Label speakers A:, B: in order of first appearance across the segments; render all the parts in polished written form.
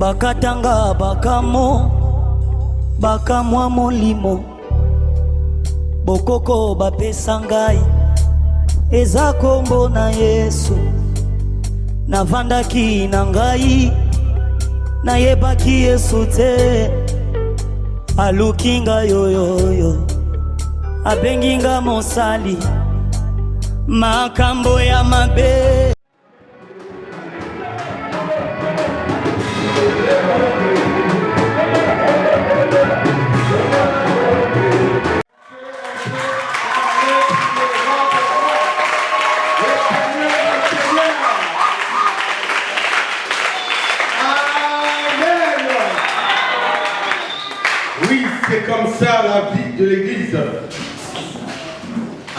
A: bakatanga bakamwa molimo bokoko bapesa ngai eza kombo na Yesu navandaki na ngai nayebaki Yesu te aluki ngai yoyoyo abengi nga mosali makambo ya mabe.
B: C'est comme ça la vie de l'Église.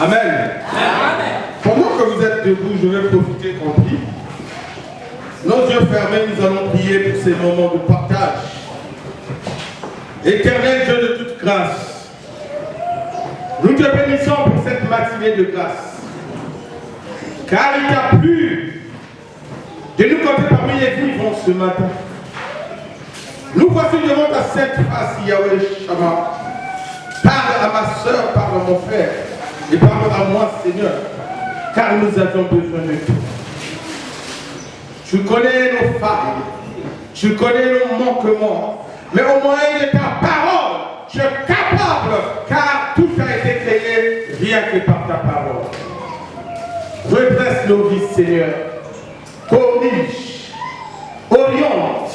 B: Amen. Amen. Pendant que vous êtes debout, je vais profiter qu'on prie. Nos yeux fermés, nous allons prier pour ces moments de partage. Éternel Dieu de toute grâce, nous te bénissons pour cette matinée de grâce. Car il t'a plu de nous compter parmi les vivants ce matin. Nous voici devant ta sainte face, Yahweh Shama. Parle à ma soeur, parle à mon frère, et parle à moi, Seigneur, car nous avons besoin de toi. Tu connais nos failles, tu connais nos manquements, mais au moyen de ta parole, tu es capable, car tout a été créé rien que par ta parole. Redresse nos vies, Seigneur, corrige, oriente,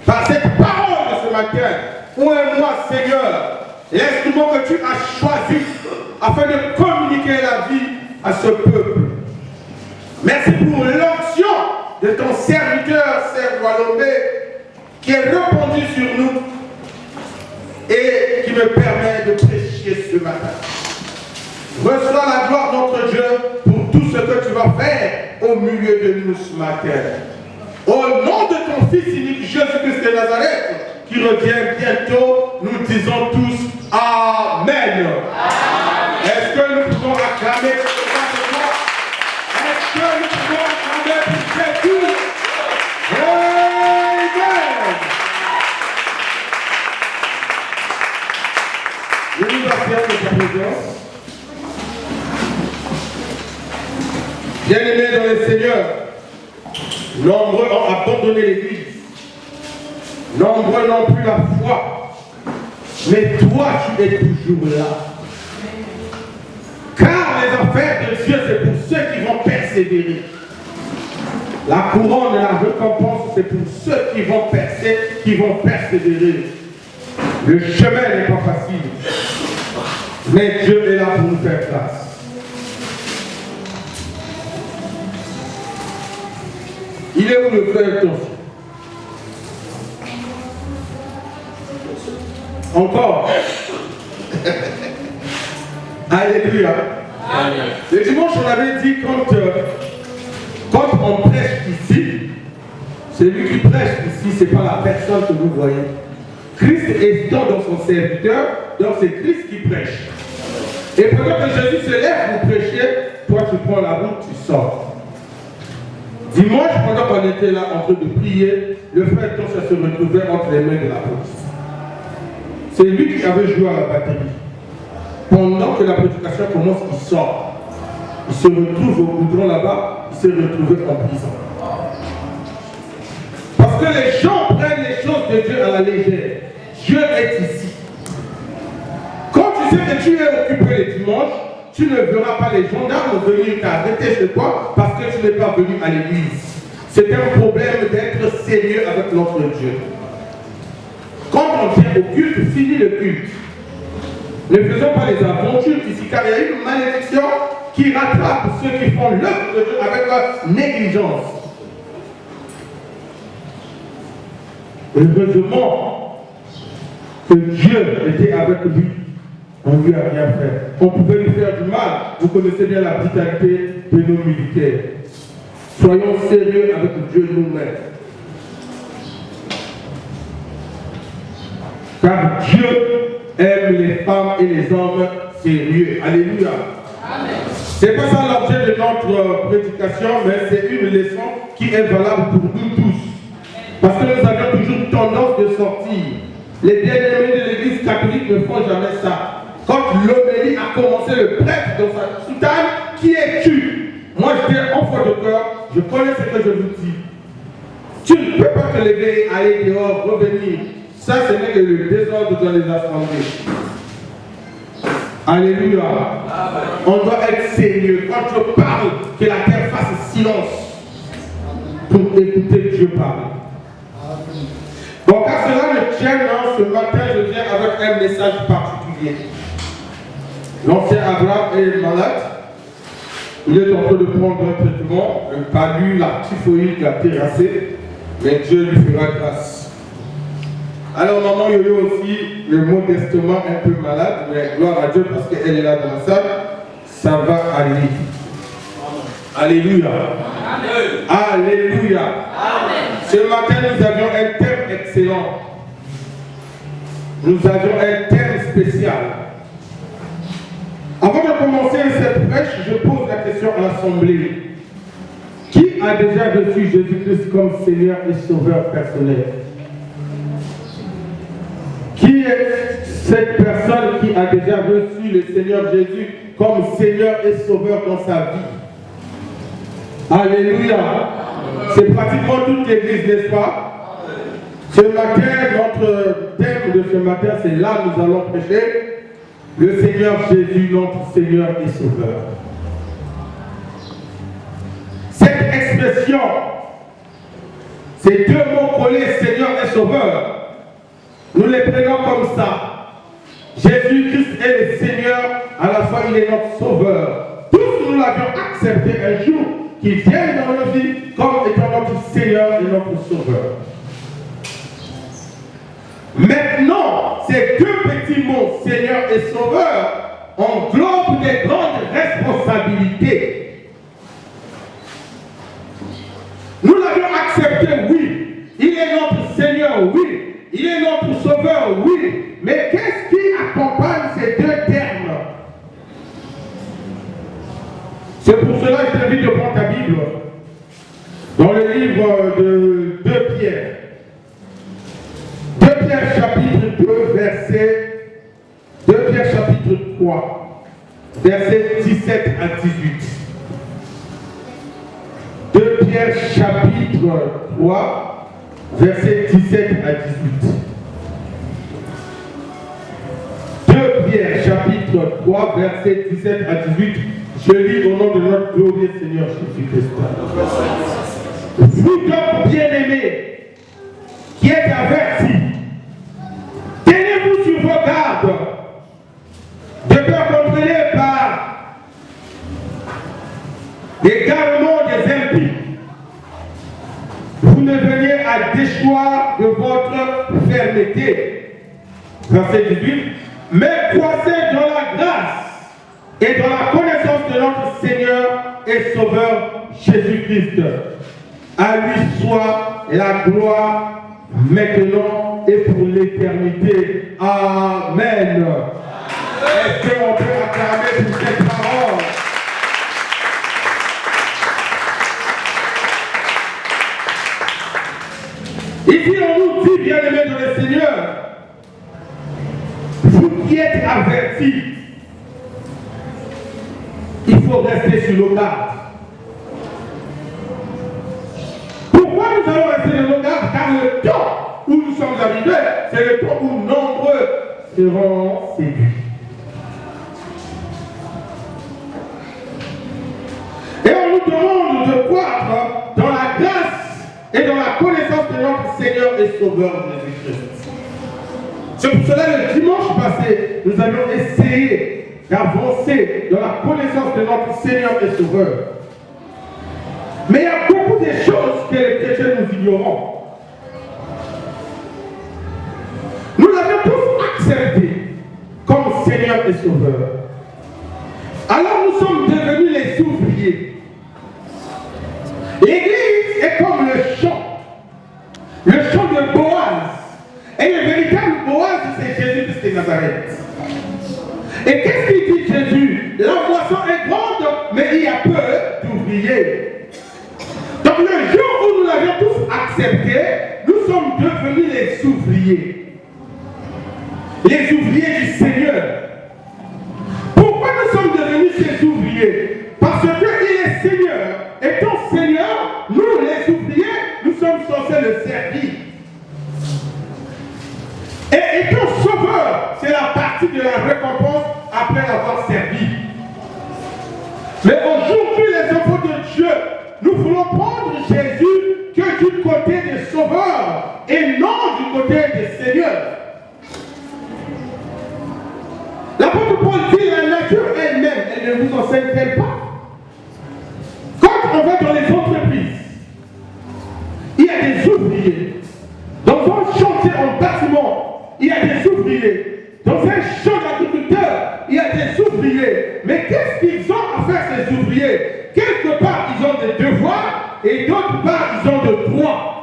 B: par cette parole de ce matin, où est moi, Seigneur, l'instrument que tu as choisi afin de communiquer la vie à ce peuple. Merci pour l'onction de ton serviteur, Sœur Walombe, qui est répandu sur nous et qui me permet de prêcher ce matin. Reçois la gloire, notre Dieu, pour tout ce que tu vas faire au milieu de nous ce matin. Au nom de ton Fils unique Jésus-Christ de Nazareth, qui revient bientôt, nous disons tous Amen. Amen. Est-ce que nous pouvons acclamer pour ce matin? Est-ce que nous pouvons acclamer pour Jésus? Amen. Je nous affirme de ta présence. Bien-aimés dans le Seigneur, nombreux ont abandonné l'Église. Nombreux n'ont plus la foi. Mais toi, tu es toujours là. Car les affaires de Dieu, c'est pour ceux qui vont persévérer. La couronne et la récompense, c'est pour ceux qui vont persévérer. Le chemin n'est pas facile. Mais Dieu est là pour nous faire grâce. Il est où le frère Tonsi? Encore. Alléluia. Amen. Le dimanche, on avait dit quand on prêche ici, celui qui prêche ici, ce n'est pas la personne que vous voyez. Christ est dans son serviteur, donc c'est Christ qui prêche. Et pendant que Jésus se lève pour prêcher, toi tu prends la route, tu sors. Dimanche, pendant qu'on était là en train de prier, le frère Tonsi se retrouvait entre les mains de la police. C'est lui qui avait joué à la batterie. Pendant que la prédication commence, il sort. Il se retrouve au goudron là-bas, il s'est retrouvé en prison. Parce que les gens prennent les choses de Dieu à la légère. Dieu est ici. Quand tu sais que tu es occupé les dimanches, tu ne verras pas les gendarmes venir t'arrêter chez toi parce que tu n'es pas venu à l'église. C'est un problème d'être sérieux avec notre Dieu. Quand on vient au culte, finis le culte. Ne faisons pas les aventures ici, car il y a une malédiction qui rattrape ceux qui font l'œuvre de Dieu avec leur négligence. Heureusement que Dieu était avec lui. On ne lui a rien fait. On pouvait lui faire du mal. Vous connaissez bien la brutalité de nos militaires. Soyons sérieux avec Dieu nous-mêmes. Car Dieu aime les femmes et les hommes sérieux. Alléluia. Ce n'est pas ça l'objet de notre prédication, mais c'est une leçon qui est valable pour nous tous. Parce que nous avions toujours tendance de sortir. Les bien-aimés de l'église catholique ne font jamais ça. Quand l'homélie a commencé, le prêtre dans sa soutane, qui es-tu? Moi j'étais enfant de cœur, je connais ce que je vous dis. Tu ne peux pas te lever, aller dehors, revenir. Ça, ce n'est que le désordre dans les assemblées. Alléluia. Amen. On doit être sérieux. Quand je parle, que la terre fasse silence pour écouter Dieu parler. Bon, car cela ne tient, ce matin, je viens avec un message particulier. L'ancien Abraham est malade. Il est en train de prendre un traitement. Le palu, la typhoïde l'a terrassé. Mais Dieu lui fera grâce. Alors, maman Yoyo aussi, le modestement un peu malade, mais gloire à Dieu parce qu'elle est là dans la salle. Ça va aller. Alléluia. Amen. Alléluia. Amen. Ce matin, nous avions un thème excellent. Nous avions un thème spécial. Avant de commencer cette prêche, je pose la question à l'Assemblée. Qui a déjà reçu Jésus-Christ comme Seigneur et Sauveur personnel? Qui est cette personne qui a déjà reçu le Seigneur Jésus comme Seigneur et Sauveur dans sa vie? Alléluia. C'est pratiquement toute l'église, n'est-ce pas? Ce matin, notre thème de ce matin, c'est là nous allons prêcher le Seigneur Jésus, notre Seigneur et Sauveur. Cette expression, ces deux mots collés, Seigneur et Sauveur, nous les prenons comme ça. Jésus-Christ est le Seigneur, à la fois il est notre Sauveur. Tous nous l'avions accepté un jour, qu'il vienne dans nos vies comme étant notre Seigneur et notre Sauveur. Maintenant, ces deux petits mots, Seigneur et Sauveur, englobent des grandes responsabilités. Nous l'avions accepté, oui. Il est notre Seigneur, oui. Il est notre Sauveur, oui. Mais qu'est-ce qui accompagne ces deux termes? C'est pour cela que je t'invite de prendre ta Bible dans le livre de 2 Pierre. 2 Pierre chapitre 2, verset 2 Pierre chapitre 3, verset 17 à 18. 2 Pierre chapitre 3, verset 17 à 18. 2 Pierre chapitre 3, verset 17 à 18. Je lis au nom de notre glorieux Seigneur Jésus-Christ. Vous donc bien-aimés, qui êtes avertis, tenez-vous sur vos gardes, de peur contrôlés par l'égarement des impies. Vous ne veniez à déchoir de votre fermeté. Verset 18. Mais croissez dans la grâce et dans la connaissance de notre Seigneur et Sauveur Jésus-Christ. À lui soit la gloire maintenant et pour l'éternité. Amen. Est-ce qu'on peut acclamer pour cette parole? Ici on nous dit, bien-aimés dans le Seigneur, vous qui êtes avertis, il faut rester sur nos gardes. Pourquoi nous allons rester sur nos gardes? Car le temps où nous sommes arrivés, c'est le temps où nombreux seront séduits. Et on nous demande de croître dans la grâce et dans la connaissance de notre Seigneur et Sauveur Jésus-Christ. C'est pour cela le dimanche passé, nous avions essayé d'avancer dans la connaissance de notre Seigneur et Sauveur. Mais il y a beaucoup de choses que les chrétiens nous ignorons. Nous l'avons tous accepté comme Seigneur et Sauveur. Alors nous sommes devenus les ouvriers. L'église est comme le champ de Boaz. Et le véritable Boaz, c'est Jésus-Christ de Nazareth. Et qu'est-ce qu'il dit Jésus? La moisson est grande, mais il y a peu d'ouvriers. Donc le jour où nous l'avions tous accepté, nous sommes devenus les ouvriers. Les ouvriers du Seigneur. Pourquoi nous sommes devenus ces ouvriers? Parce qu'il est Seigneur. Étant Seigneur, nous les ouvriers, nous sommes censés le servir. Et étant sauveur, c'est la partie de la récompense après l'avoir servi. Mais aujourd'hui, les enfants de Dieu, nous voulons prendre Jésus que du côté des sauveurs et non du côté des seigneurs. L'apôtre Paul dit, la nature elle-même, elle ne vous enseigne-t-elle pas? Quand on va dans les entreprises, il y a des ouvriers. Dans un chantier en bâtiment, il y a des ouvriers. Dans un champ d'agriculteur, il y a des ouvriers. Mais qu'est-ce qu'ils ont à faire, ces ouvriers? Quelque part, ils ont des devoirs et d'autre part, ils ont des droits.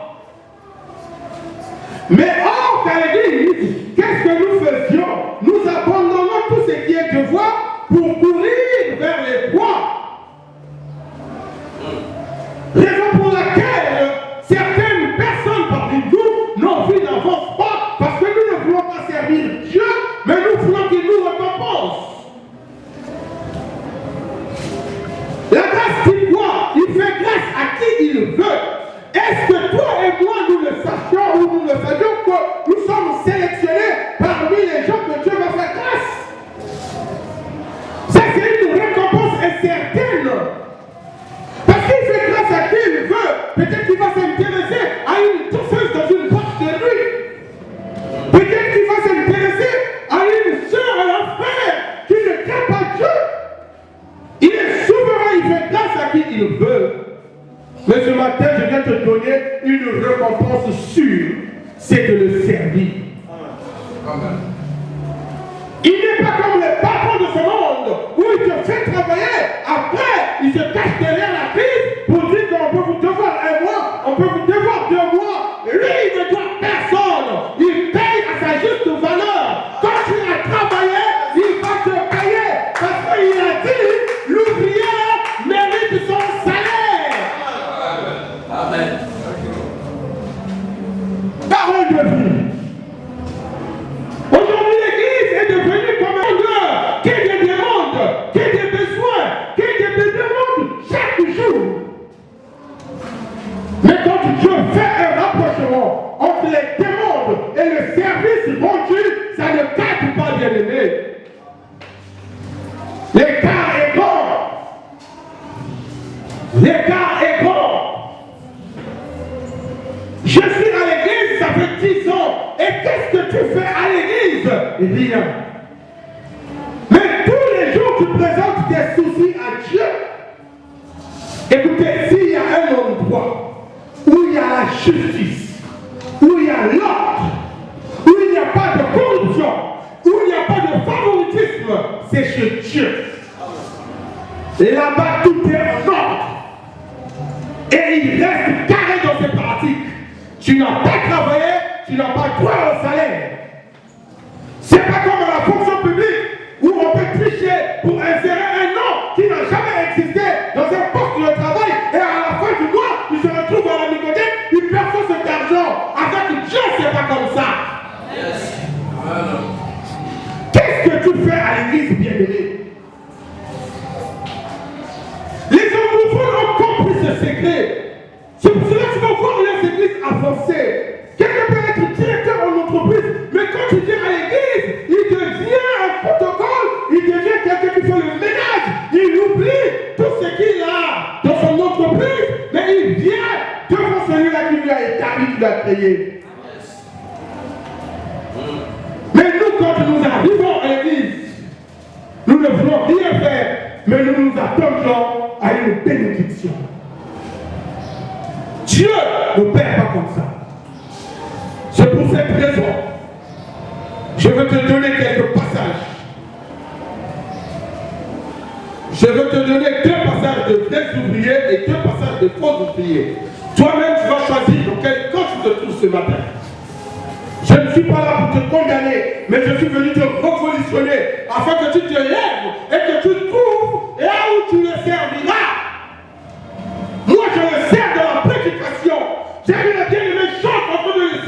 B: Mais or, à l'église, qu'est-ce que nous faisions? Nous abandonnons tout ce qui est devoir pour courir vers les droits. Raison pour laquelle certaines personnes parmi nous, nos vies n'avancent pas parce que nous ne voulons pas servir Dieu, mais nous voulons qu'il nous récompense. La grâce dit quoi? Il fait grâce à qui il veut. Est-ce que toi et moi nous le sachions ou nous le savions que nous sommes sélectionnés parmi les gens que Dieu va faire grâce? Ça c'est une récompense incertaine. Parce qu'il fait grâce à qui il veut. Peut-être qu'il va s'intéresser à une danseuse dans une boîte de nuit. Peut-être qu'il va s'intéresser à une soeur, à un frère qui ne craint pas Dieu. Il est souverain, il fait grâce à qui il veut. Mais ce matin, je viens te donner une récompense sûre, c'est de le servir. Amen. Il n'est pas comme les patrons de ce monde où il te fait travailler, après il se cache derrière la crise pour dire qu'on peut vous devoir un mois, on peut vous devoir 2 mois. Lui, il ne doit personne. Il paye à sa juste valeur. Quand tu as travaillé, il va te payer parce qu'il a dit l'ouvrier mérite son salaire. Amen. Parole de vie. Aujourd'hui, l'Église est devenue comme un lieu qui a des demandes, qui a des besoins, qui a des demandes chaque jour. Mais quand Dieu fait un rapprochement entre les demandes et le service rendu, ça ne cadre pas, bien aimé. L'écart est grand. L'écart est grand. Je suis à l'église, ça fait 10 ans. Et qu'est-ce que tu fais à l'église? Rien. Mais tous les jours, tu présentes tes soucis à Dieu. Écoutez, s'il y a un endroit où il y a la justice, où il y a l'ordre, où il n'y a pas de corruption, où il n'y a pas de favoritisme, c'est chez Dieu. Et là-bas, tout est en ordre. Et il reste carré dans ses pratiques. Tu n'as pas travaillé, tu n'as pas droit au salaire. C'est pas comme dans la fonction publique où on peut tricher pour insérer un nom qui n'a jamais existé dans un poste de travail et à la fin du mois, il se retrouve à la nicotine, il perçoit cet argent. Avec Dieu, c'est pas comme ça. Yes. Qu'est-ce que tu fais à l'église, bien-aimé? Les anglophones ont compris ce secret. C'est pour cela que tu vas voir les églises avancer. Quelqu'un peut être directeur en entreprise, mais quand tu viens à l'église, il devient un protocole, il devient quelqu'un qui fait le ménage, il oublie tout ce qu'il a dans son entreprise, mais il vient devant celui-là qui lui a établi, qui l'a créé. Mais nous, quand nous arrivons à l'église, nous ne voulons rien faire, mais nous nous attendons à une bénédiction. Dieu ne perd pas comme ça. C'est pour cette raison, je veux te donner quelques passages. Je veux te donner 2 passages de vrais ouvriers et 2 passages de faux ouvriers. Toi-même, tu vas choisir dans quel camp tu te trouves ce matin. Je ne suis pas là pour te condamner, mais je suis venu te revolutionner afin que tu te lèves et que tu trouves là où tu le serviras. Moi, je le sers dans la prédication. J'ai vu le bien-aimé chante en train de le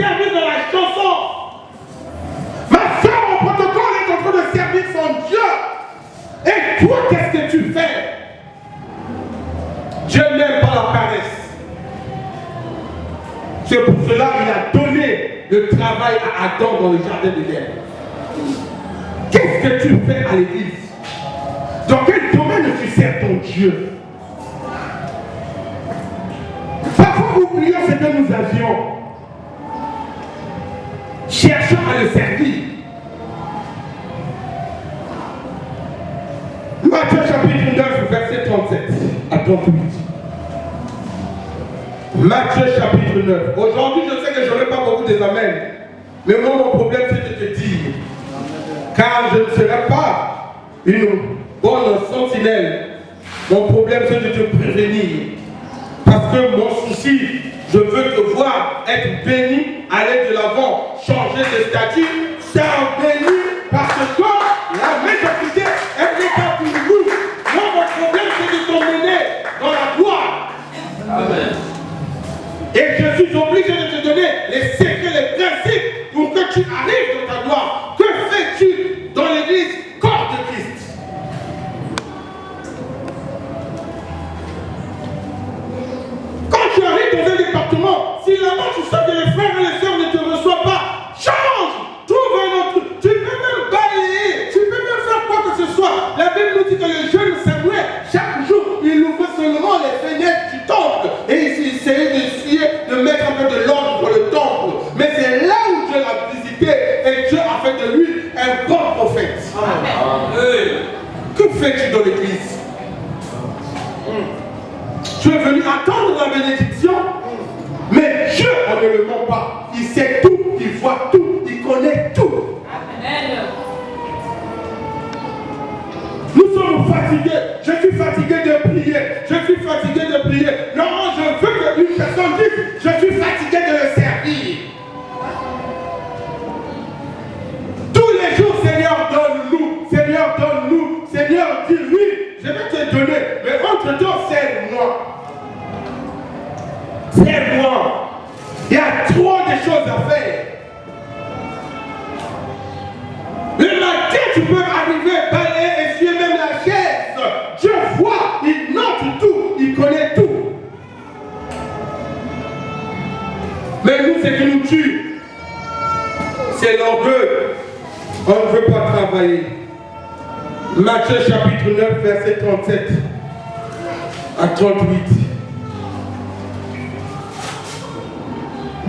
B: Dieu n'aime pas la paresse. C'est pour cela qu'il a donné le travail à Adam dans le jardin d'Éden. Qu'est-ce que tu fais à l'église? Dans quel domaine tu sers ton Dieu? Parfois oublions ce que nous avions. Cherchons à le servir. Matthieu chapitre 9, verset 37 à 38. Matthieu chapitre 9. Aujourd'hui, je sais que je n'aurai pas beaucoup des amens. Mais moi, mon problème, c'est de te dire. Car je ne serai pas une bonne sentinelle. Mon problème, c'est de te prévenir. Parce que mon souci, je veux te voir être béni, aller de l'avant, changer de statut, ser béni, parce que la médiocrité, elle n'est pas pour nous. Moi, mon problème, c'est de t'emmener dans la gloire. Amen. Et je suis obligé de te donner les secrets, les principes pour que tu arrives dans ta gloire. Que fais-tu dans l'église corps de Christ? Quand tu arrives dans un département, si là-bas tu sens que les frères et les sœurs ne te reçoivent pas, change! Trouve un autre. Tu peux même balayer, tu peux même faire quoi que ce soit. La Bible nous dit que le jeune Samuel, chaque jour, il ouvrait seulement les fenêtres du temple et il essayait de mettre un peu de l'ordre dans le temple. Mais c'est là où Dieu l'a visité et Dieu a fait de lui un bon prophète. Amen. Que fais-tu dans l'église? Tu es venu attendre la bénédiction, mais Dieu, on ne le ment pas. Il sait tout, il voit tout, il connaît tout. Amen. Nous sommes fatigués. Je suis fatigué de prier. Je suis fatigué de prier. Non, je veux qu'une personne dise, je suis fatigué de le servir. Tous les jours, Seigneur, donne-nous. Seigneur, donne-nous. Seigneur, dis-lui, je vais te donner. Mais entre-temps, sers-moi. Sers-moi. Il y a trop de choses à faire. Le matin, tu peux arriver, balayer, essuyer même la chaise. Dieu voit, il note tout, il connaît tout. Mais nous, ce qui nous tue, c'est l'orgueil. On ne veut pas travailler. Matthieu chapitre 9, verset 37 à 38.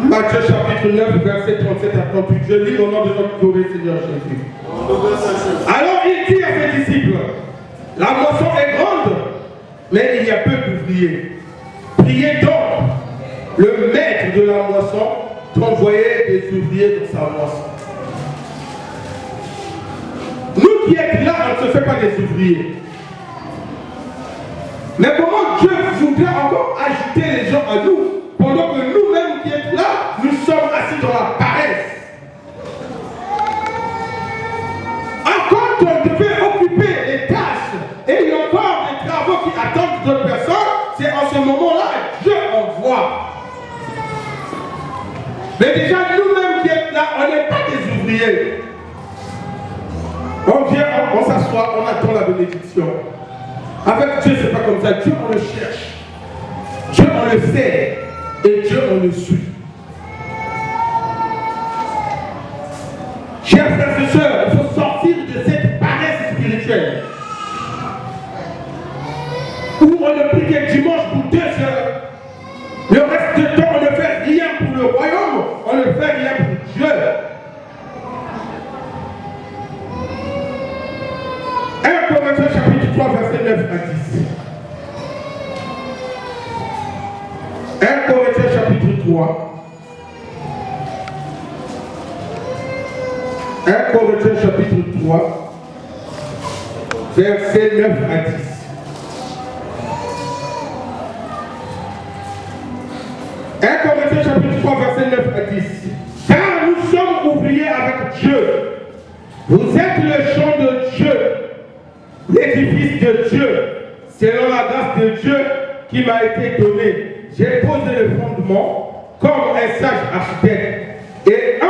B: Matthieu chapitre 9, verset 37 à 38. Je lis au nom de notre glorieux Seigneur Jésus. Alors il dit à ses disciples, la moisson est grande, mais il y a peu d'ouvriers. Priez donc le maître de la moisson d'envoyer des ouvriers dans sa moisson. Nous qui êtes là, on ne se fait pas des ouvriers. Mais comment Dieu voudrait encore ajouter les gens à nous pendant que nous-mêmes qui êtes là, nous sommes assis dans la paresse? Encore on devait occuper les tâches et il y a encore des travaux qui attendent d'autres personnes. C'est en ce moment-là que Dieu envoie. Mais déjà nous-mêmes qui êtes là, on n'est pas des ouvriers. On vient, on s'assoit, on attend la bénédiction. Avec Dieu, c'est pas comme ça. Dieu, on le cherche. Dieu, on le sait. Et Dieu, on le suit. Chers frères et sœurs, il faut sortir de cette paresse spirituelle. Où on ne prie que dimanche pour 2 heures. Le reste du temps, on ne fait rien pour le royaume. On ne fait rien pour Dieu. 1 Corinthiens chapitre 3, verset 9 à 10. 1 Corinthiens chapitre 3. 1 Corinthiens chapitre 3, verset 9 à 10. 1 Corinthiens chapitre 3, verset 9 à 10. Car nous sommes ouvriers avec Dieu. Vous êtes le champ de Dieu, l'édifice de Dieu, selon la grâce de Dieu qui m'a été donnée. J'ai posé le fondement comme un sage architecte et un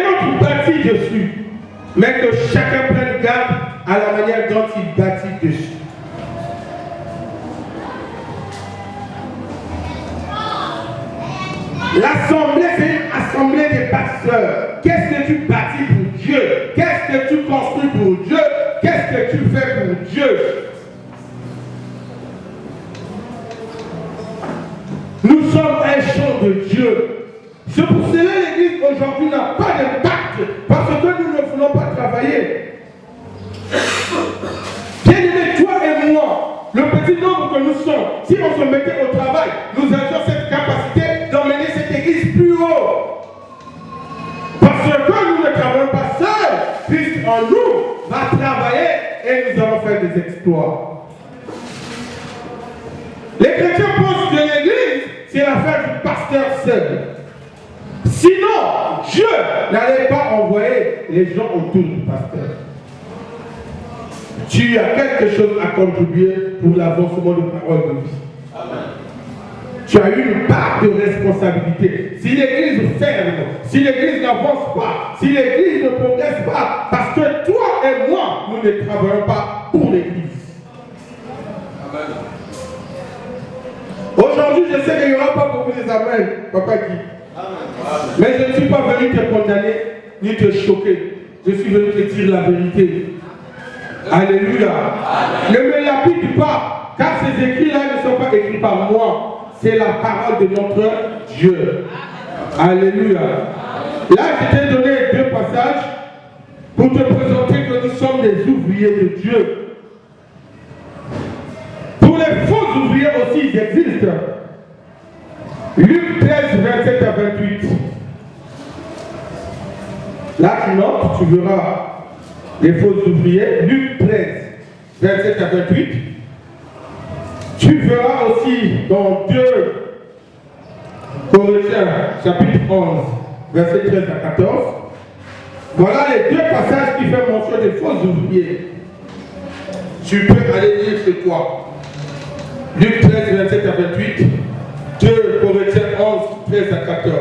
B: autre bâtit dessus, mais que chacun prenne garde à la manière dont il bâtit dessus. L'assemblée, c'est une assemblée des bâtisseurs. Qu'est-ce que tu bâtis pour Dieu? Qu'est-ce que tu construis pour Dieu? Qu'est-ce que tu fais pour Dieu? Nous sommes un champ de Dieu. C'est pour cela que l'Église aujourd'hui n'a pas d'impact, parce que nous ne voulons pas travailler. Bien aimé, toi et moi, le petit nombre que nous sommes, si on se mettait au travail, nous avions cette capacité d'emmener cette Église plus haut. Parce que nous ne travaillons pas seuls, Christ en nous va travailler et nous allons faire des exploits. Les chrétiens pensent que l'Église, c'est l'affaire du pasteur seul. Sinon, Dieu n'allait pas envoyer les gens autour du pasteur. Tu as quelque chose à contribuer pour l'avancement de la parole de vie. Amen. Tu as une part de responsabilité. Si l'Église ferme, si l'Église n'avance pas, si l'Église ne progresse pas, parce que toi et moi, nous ne travaillons pas pour l'Église. Amen. Aujourd'hui, je sais qu'il n'y aura pas beaucoup de amens, Papa Guy. Amen. Mais je ne suis pas venu te condamner ni te choquer. Je suis venu te dire la vérité. Alléluia. Amen. Ne me lapide pas, car ces écrits-là ne sont pas écrits par moi. C'est la parole de notre Dieu. Amen. Alléluia. Amen. Là, je t'ai donné 2 passages pour te présenter que nous sommes des ouvriers de Dieu. Pour les faux ouvriers aussi, ils existent. Luc 13, 27 à 28. Là, tu notes, tu verras les faux ouvriers. Luc 13, 27 à 28. Tu verras aussi dans 2 Corinthiens, chapitre 11, verset 13 à 14. Voilà les 2 passages qui font mention des faux ouvriers. Tu peux aller lire chez toi. Luc 13, 27 à 28. 2 Corinthiens 11, 13 à 14.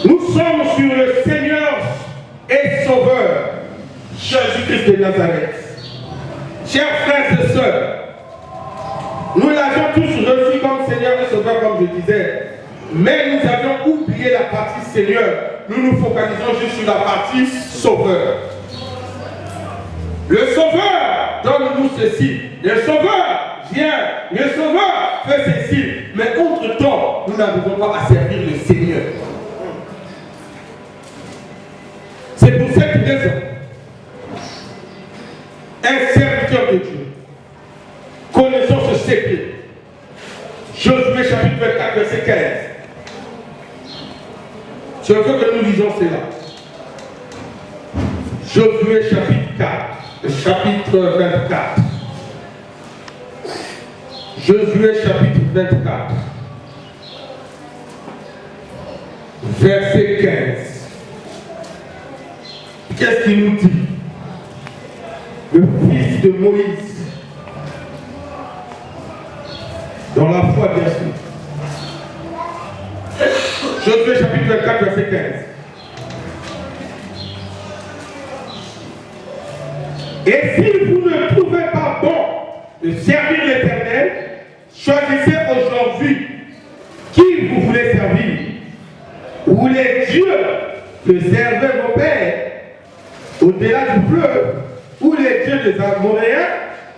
B: Nous sommes sur le Seigneur et Sauveur, Jésus-Christ de Nazareth. Chers frères et sœurs, nous l'avions tous reçu comme Seigneur et Sauveur, comme je disais, mais nous avions oublié la partie Seigneur. Nous nous focalisons juste sur la partie Sauveur. Le Sauveur donne-nous ceci. Le Sauveur vient. Le Sauveur fait ceci. Mais entre-temps, nous n'arrivons pas à servir le Seigneur. C'est pour cette raison, un serviteur de Dieu, connaissons ce secret. Josué chapitre 24, verset 15. Je veux que nous lisions cela. Josué chapitre 4. Chapitre 24. Josué chapitre 24. Verset 15. Qu'est-ce qu'il nous dit? Le fils de Moïse, dans la foi bien sûr. Josué chapitre 24, verset 15. Et si vous ne trouvez pas bon de servir l'Éternel, choisissez aujourd'hui qui vous voulez servir. Ou les dieux que servaient vos pères au-delà du fleuve, ou les dieux des Amoréens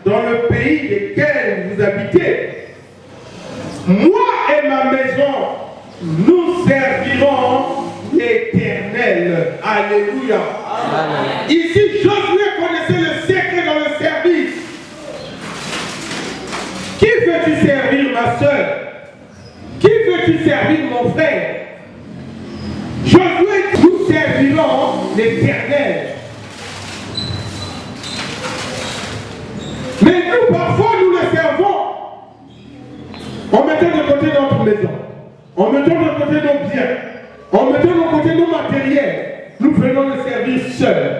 B: dans le pays desquels vous habitez. Moi et ma maison, nous servirons l'Éternel. Alléluia. Amen. Ici, Josué connaissait le secret dans le service. Qui veux-tu servir, ma soeur? Qui veux-tu servir, mon frère? Josué, nous servirons l'Éternel. Mais nous, parfois, nous le servons en mettant de côté notre maison, en mettant de côté nos biens, en mettant de côté nos matériels. Nous venons le servir seuls.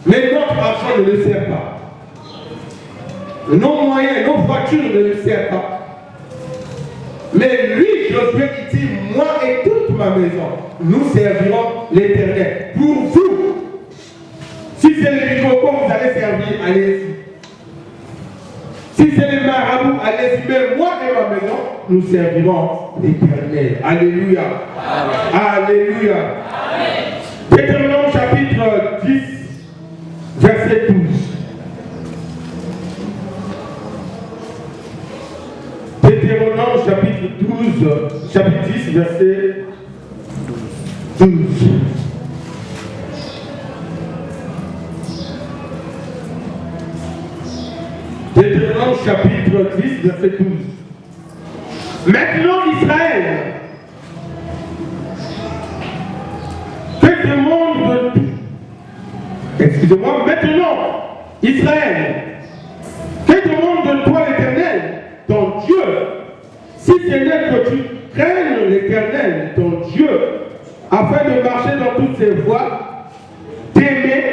B: Mais notre argent ne le sert pas. Nos moyens, nos voitures ne le servent pas. Mais lui, Josué, il dit, moi et toute ma maison, nous servirons l'Éternel. Pour vous, si c'est les microcos, vous allez servir, allez-y. Si c'est les marabouts, allez aimer moi et ma maison, nous servirons l'Éternel. Alléluia. Amen. Alléluia. Amen. Deutéronome chapitre 10, verset 12. Deutéronome chapitre 12, chapitre 10, verset 12. Deutéronome chapitre 10, verset 12. Maintenant Israël, que demande excusez-moi, maintenant Israël, que demande de toi l'Éternel, ton Dieu, si ce n'est que tu craignes l'Éternel, ton Dieu, afin de marcher dans toutes ses voies, d'aimer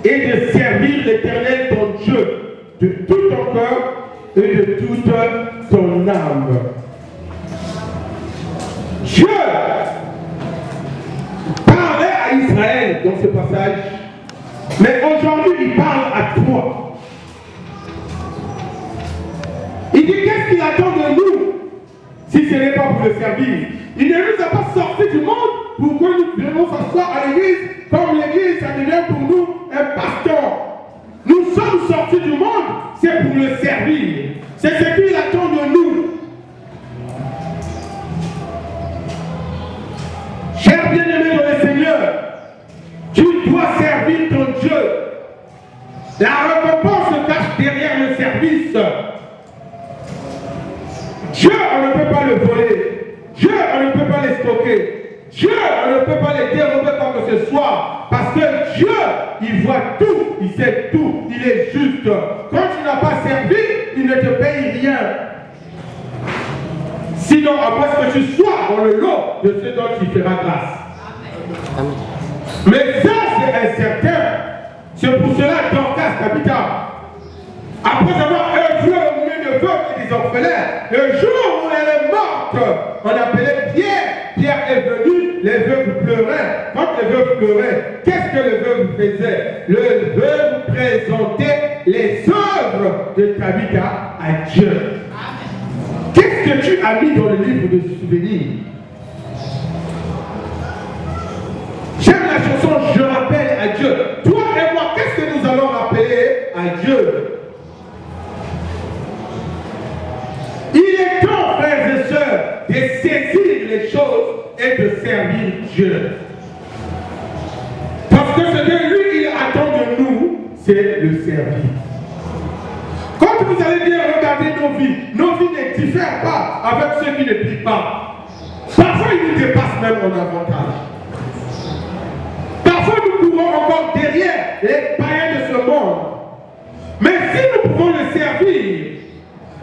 B: et de servir l'Éternel, ton Dieu, de tout ton cœur et de toute ton âme. Dieu parlait à Israël dans ce passage, mais aujourd'hui il parle à toi. Il dit qu'est-ce qu'il attend de nous si ce n'est pas pour le servir. Il ne nous a pas sortis du monde pour que nous puissions s'asseoir à l'église, comme l'église ça devient pour nous un pasteur. Nous sommes sortis du monde, c'est pour le servir. C'est ce qu'il attend de nous. Cher bien-aimé dans le Seigneur, tu dois servir ton Dieu. La récompense se cache derrière le service. Dieu, on ne peut pas le voler. Dieu, on ne peut pas les stocker. Dieu, on ne peut pas les dérober quoi que ce soit. Parce que Dieu, il voit tout, il sait tout, il est juste. Quand tu n'as pas servi, il ne te paye rien. Sinon, après ce que tu sois dans le lot de ce dont tu feras grâce. Amen. Mais ça, c'est incertain. C'est pour cela que Dorcas Capita, après avoir œuvré au milieu de veuves et des orphelins, le jour où elle est morte, on appelait Pierre. Pierre est venu, les veuves pleuraient. Quand les veuves pleuraient, qu'est-ce que les veuves faisaient? Les veuves présentaient les œuvres de Tabitha à Dieu. Qu'est-ce que tu as mis dans le livre de souvenirs? J'aime la chanson Je rappelle à Dieu. Toi et moi, qu'est-ce que nous allons rappeler à Dieu? Il est temps, frères et sœurs, de saisir les choses et de servir Dieu. Parce que ce que lui, il attend de nous, c'est le servir. Quand vous allez bien regarder nos vies ne diffèrent pas avec ceux qui ne prient pas. Parfois, ils nous dépassent même en avantage. Parfois, nous courons encore derrière les païens de ce monde. Mais si nous pouvons le servir,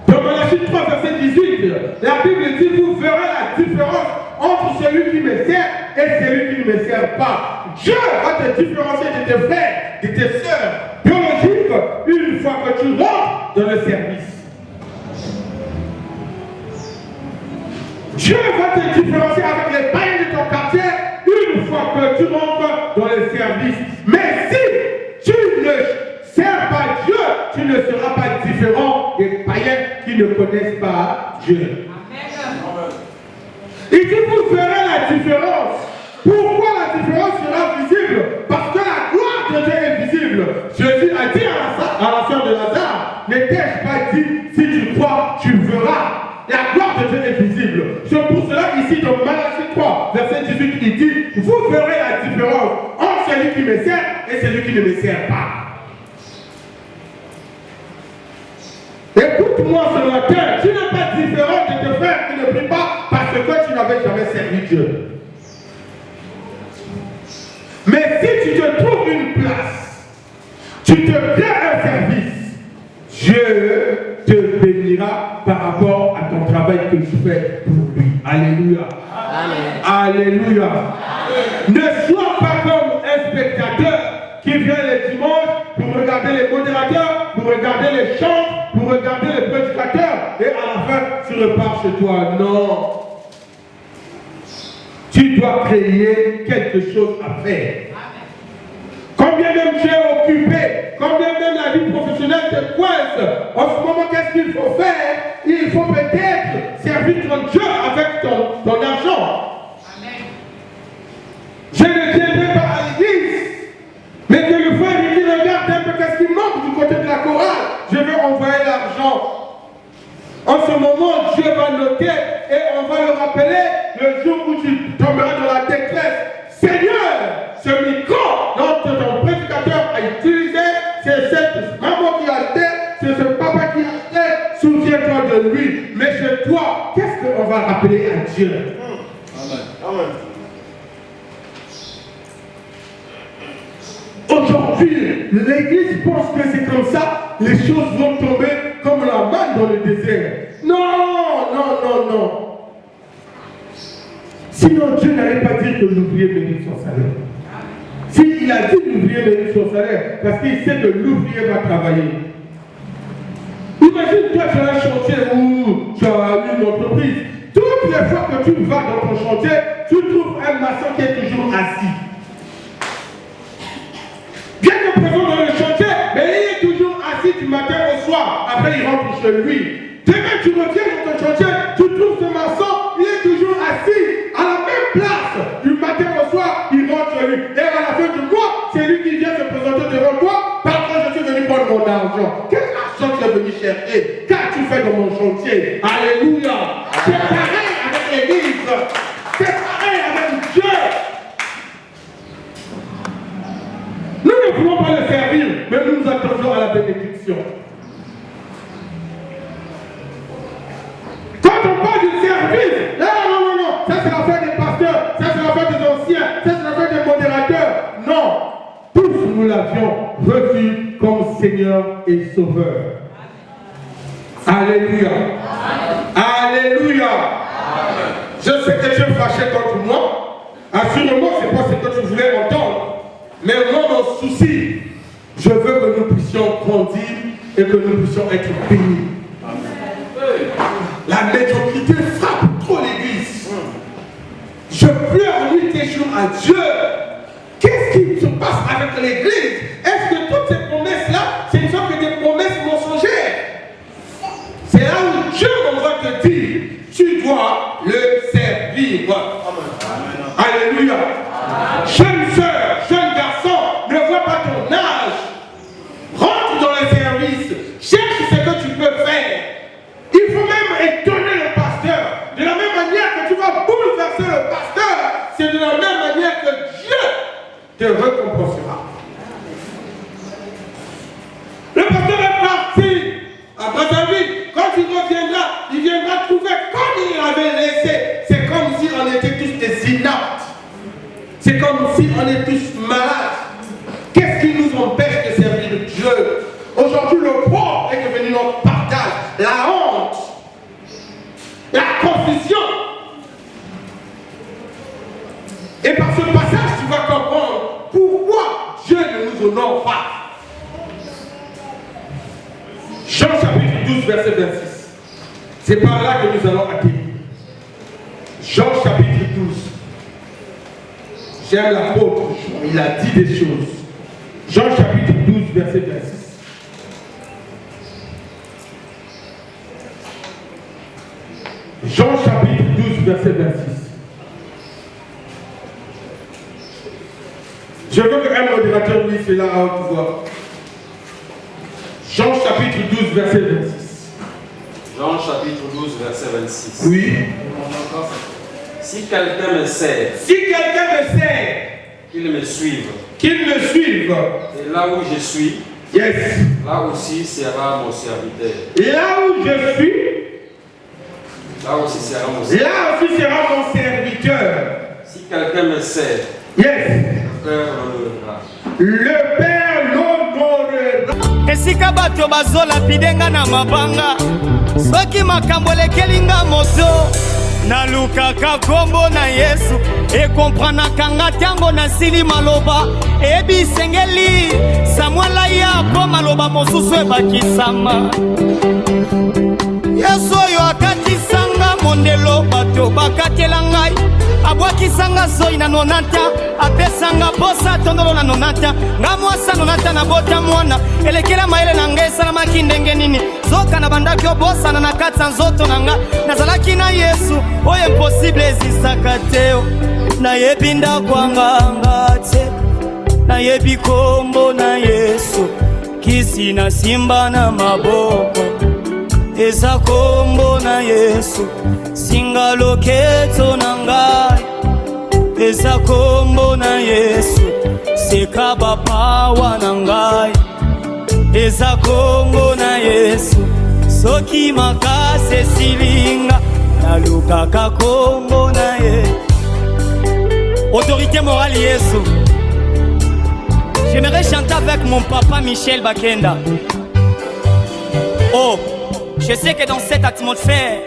B: dans Malachie 3, verset 18, la Bible dit, vous verrez la différence entre celui qui me sert et celui qui ne me sert pas. Dieu va te différencier de tes frères, de tes sœurs biologiques, une fois que tu rentres dans le service. Dieu va te différencier avec les païens de ton quartier, une fois que tu rentres dans le service. Mais si tu ne sers pas Dieu, tu ne seras pas différent des païens qui ne connaissent pas Dieu. Amen. Il dit, vous verrez la différence. Pourquoi la différence sera visible? Parce que la gloire de Dieu est visible. Jésus a dit à la sœur de Lazare, ne t'ai-je pas dit, si tu crois, tu verras. La gloire de Dieu est visible. C'est pour cela ici dans Malachie 3, verset 18, il dit, vous verrez la différence entre celui qui me sert et celui qui ne me sert pas. Écoute-moi ce matin, tu n'es pas différent de tes frères qui ne prient pas parce que tu n'avais jamais servi Dieu. Mais si tu te trouves une place, tu te crées un service, Dieu te bénira par rapport à ton travail que tu fais pour lui. Alléluia. Amen. Alléluia. Amen. Ne sois pas comme un spectateur qui vient les dimanches pour regarder les modérateurs, pour regarder les chants, pour regarder les prédicateurs, et à la fin, tu repars chez toi. Non. Tu dois créer quelque chose à faire. Combien même tu es occupé, combien même la vie professionnelle te coince, en ce moment, qu'est-ce qu'il faut faire? noter et on va le rappeler le jour où tu tomberas dans la détresse. Seigneur, ce micro dont ton prédicateur a utilisé, c'est cette maman qui a acheté, c'est ce papa qui a acheté, souviens-toi de lui. Mais chez toi, qu'est-ce qu'on va rappeler à Dieu? Amen. Amen. Aujourd'hui, l'Église pense que c'est comme ça, les choses vont tomber comme la manne dans le désert. Non, non, non, non. Sinon, Dieu n'allait pas dire que l'ouvrier mérite son salaire. S'il a dit que l'ouvrier mérite son salaire, parce qu'il sait que l'ouvrier va travailler. Imagine, toi, tu as un chantier où tu as une entreprise. Toutes les fois que tu vas dans ton chantier, tu trouves un maçon qui est toujours assis. Bien que présent dans le chantier, mais il est toujours assis du matin au soir. Après, il rentre chez lui. Demain, tu reviens dans ton chantier, tu trouves ce maçon, il est toujours assis à la même place. Du matin au soir, il rentre chez lui. Et à la fin du mois, c'est lui qui vient se présenter devant toi. Par contre, je suis venu prendre mon argent. Quel argent tu es venu chercher? Qu'as-tu fait dans mon chantier? Alléluia. C'est pareil avec l'Église. C'est pareil avec Dieu. Nous ne voulons pas le servir, mais nous nous attendons à la bénédiction. Quand on parle du service, là, non, ça c'est l'affaire des pasteurs, ça c'est l'affaire des anciens, ça c'est l'affaire des modérateurs. Non, tous nous l'avions reçu comme Seigneur et Sauveur. Alléluia. Alléluia. Je sais que tu es fâché contre moi. Assurément, ce n'est pas ce que tu voulais entendre. Mais moi, mon souci, je veux que nous puissions grandir et que nous puissions être bénis. La médiocrité frappe trop l'Église. Je pleure nuit et jour à Dieu. Qu'est-ce qui se passe avec l'Église? Est-ce que toutes ces promesses-là, ce ne sont que des promesses mensongères? C'est là où Dieu va te dire, tu dois le servir. Amen. Alléluia. Jeune sœur, jeune garçon, ne vois pas ton âge. Rentre dans le service. Cherche ce que tu peux faire. Il faut même étonner le pasteur. De la même manière que tu vas bouleverser le pasteur, c'est de la même manière que Dieu te récompensera. Le pasteur est parti à Brazzaville. Quand il reviendra, il viendra trouver comme il avait laissé. C'est comme si on était tous des inaptes. C'est comme si on est tous malades. Qu'est-ce qui nous empêche de servir Dieu? Aujourd'hui, le poids est devenu notre partage. La honte, la confusion. Et par ce passage, tu vas comprendre pourquoi Dieu ne nous honore pas. Jean chapitre 12, verset 26. C'est par là que nous allons atterrir. Jean chapitre 12. J'aime l'apôtre, il a dit des choses. Jean chapitre 12, verset 26. Jean chapitre 12, verset 26. Je veux qu'un modérateur lise cela à haute voix. Jean chapitre 12, verset 26.
C: Jean chapitre 12, verset 26.
B: Oui.
C: Si quelqu'un me sert, qu'il me suive.
B: Qu'il me suive.
C: Et là où je suis,
B: yes.
C: Là aussi sera mon serviteur.
B: Là où je suis,
C: là aussi sera mon serviteur.
B: Là aussi sera mon serviteur.
C: Si quelqu'un me sert,
B: yes.
C: Le Père l'honorera.
B: Le Père l'honorera.
A: Esika bato bazola pidenga na mabanga. Soki makambo lekelinga moto. Nalukaka kombo na Yesu. E kompranaka nga tango na sili maloba. Ebi sengeli. Samuela ya po maloba mosusu ebakisama. Yesu oyo akatisanga mondelo bato bakatela ngai. Abwakisanga zoi na 90, apesanga posa tondolo na 90, nga mwasa 90 na bota mwana, elekela maele na ngai esalamaki ndenge nini, zoka na bandaki obosana na kati ya nzoto na nga, nazalaki na Yesu, oyo impossible ezisaka te, nayebi ndako anga te, nayebi kombo na Yesu, kisi na simba na maboko, eza kombo na Yesu singa loketo na ngai eza kombo na Yesu seka bapawa na ngai eza kombo na Yesu soki makasi esilinga nalukaka kombo na Yesu. Autorité morale Yesu. J'aimerais chanter avec mon papa Michel Bakenda. Oh, je sais que dans cette atmosphère